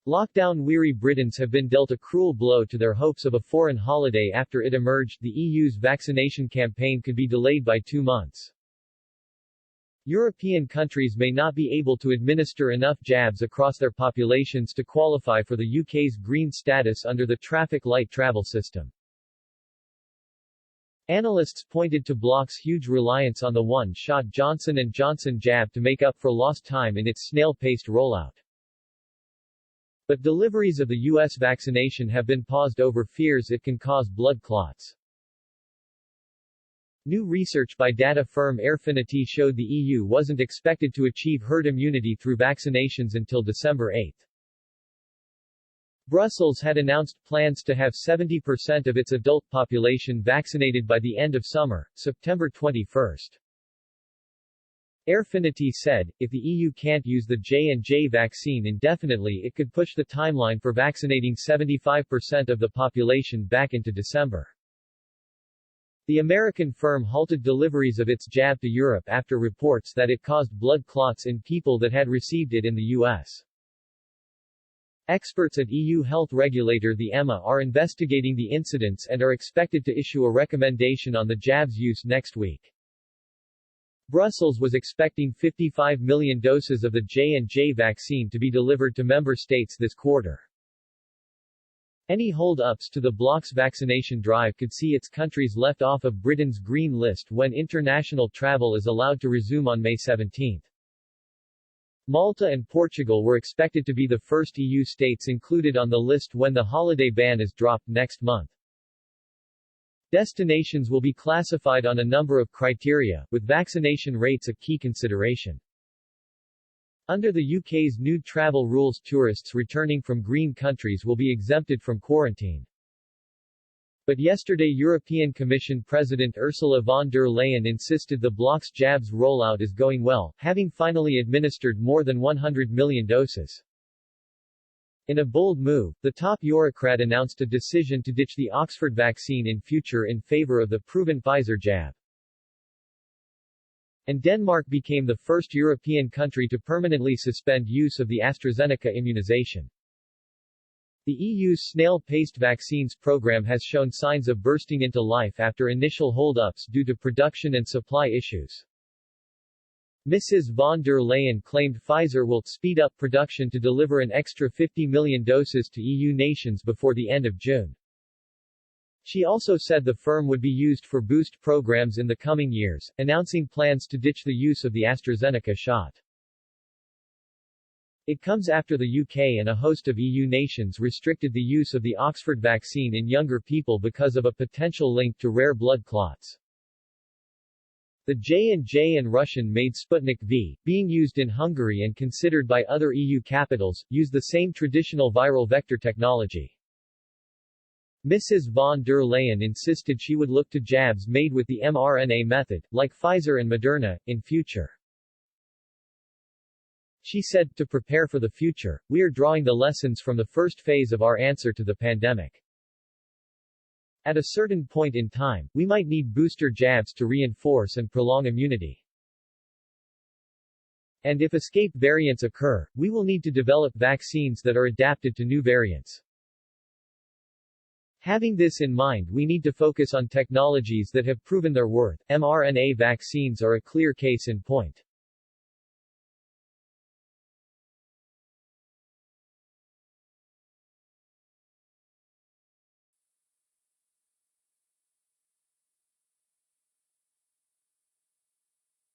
Lockdown-weary Britons have been dealt a cruel blow to their hopes of a foreign holiday after it emerged the EU's vaccination campaign could be delayed by 2 months. European countries may not be able to administer enough jabs across their populations to qualify for the UK's green status under the traffic light travel system. Analysts pointed to Bloc's huge reliance on the one-shot Johnson & Johnson jab to make up for lost time in its snail-paced rollout. But deliveries of the U.S. vaccination have been paused over fears it can cause blood clots. New research by data firm Airfinity showed the EU wasn't expected to achieve herd immunity through vaccinations until December 8. Brussels had announced plans to have 70% of its adult population vaccinated by the end of summer, September 21. Airfinity said, if the EU can't use the J&J vaccine indefinitely it could push the timeline for vaccinating 75% of the population back into December. The American firm halted deliveries of its jab to Europe after reports that it caused blood clots in people that had received it in the U.S. Experts at EU health regulator the EMA are investigating the incidents and are expected to issue a recommendation on the jab's use next week. Brussels was expecting 55 million doses of the J&J vaccine to be delivered to member states this quarter. Any hold-ups to the bloc's vaccination drive could see its countries left off of Britain's green list when international travel is allowed to resume on May 17. Malta and Portugal were expected to be the first EU states included on the list when the holiday ban is dropped next month. Destinations will be classified on a number of criteria, with vaccination rates a key consideration. Under the UK's new travel rules, tourists returning from green countries will be exempted from quarantine. But yesterday European Commission President Ursula von der Leyen insisted the bloc's jabs rollout is going well, having finally administered more than 100 million doses. In a bold move, the top Eurocrat announced a decision to ditch the Oxford vaccine in future in favor of the proven Pfizer jab. And Denmark became the first European country to permanently suspend use of the AstraZeneca immunization. The EU's snail-paced vaccines program has shown signs of bursting into life after initial hold-ups due to production and supply issues. Mrs. von der Leyen claimed Pfizer will speed up production to deliver an extra 50 million doses to EU nations before the end of June. She also said the firm would be used for boost programs in the coming years, announcing plans to ditch the use of the AstraZeneca shot. It comes after the UK and a host of EU nations restricted the use of the Oxford vaccine in younger people because of a potential link to rare blood clots. The J&J and Russian-made Sputnik V, being used in Hungary and considered by other EU capitals, use the same traditional viral vector technology. Mrs. von der Leyen insisted she would look to jabs made with the mRNA method, like Pfizer and Moderna, in future. She said, to prepare for the future, we are drawing the lessons from the first phase of our answer to the pandemic. At a certain point in time, we might need booster jabs to reinforce and prolong immunity. And if escape variants occur, we will need to develop vaccines that are adapted to new variants. Having this in mind, we need to focus on technologies that have proven their worth. mRNA vaccines are a clear case in point.